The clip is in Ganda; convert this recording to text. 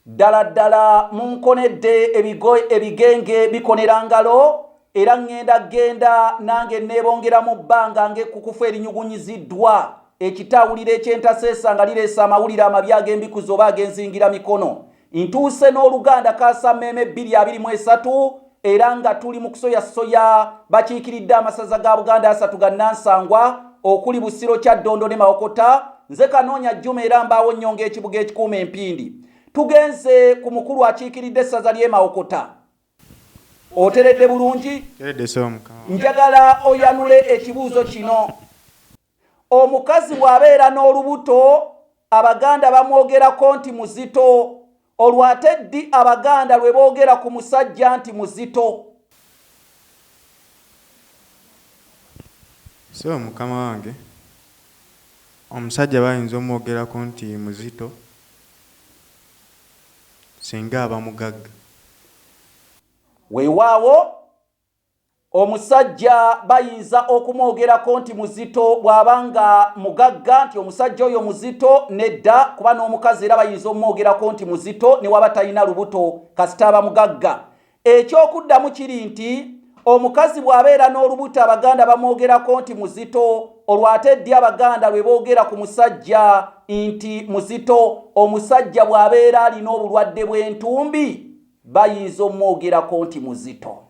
Ddala munkonedde ebigenge bikonera ngalo era genda nange neebongera mu bbanga ng'ekkukufu erinyugunyiziddwa ekitawuliro eky'entaseesa nga lireesa amawulire amabi ag'embikuzi oba ag'enzingira mikono. Ntuuse n'Oluganda Kaasammeeme 2023 era nga tuli mu kusoyasoya bakiikiridde amasaza ga Buganda 3 ga Nansangwa okuli Busiro, Kyaddondo ne Mawokota. Nze Kanoonya Juma era mbaawo nnyonga ekibuga ekikuuma Empindi. Tugenze ku mukulu akiikiridde essaza ly'e Mawokota. Oteredde bulungi? Njagala oyanule ekibuuzo kino. Omukazi bw'abeera n'olubuto Abaganda bamwogerako nti muzito, olwate ddi Abaganda lwe boogera ku musajja nti muzito? So mukama wange, omusajja bayinza omwogerako nti muzito singa aba mugagga. Weewaawo omusajja bayinza okumwogerako nti muzito bw'abanga mugagga, nti omusajja oyo muzito nedda, kuba n'omukazi era bayinza omwogerako nti muzito ne waba talina lubuto kasita aba mugagga. Ekyokuddamu kiri nti omukazi bw'abeera n'olubuto Abaganda bamwogerako nti muzito, olwate ddi Abaganda lwe boogera ku musajja nti muzito? Omusajja bw'abeera alina obulwadde bw'entumbi bayinza omwogerako nti muzito.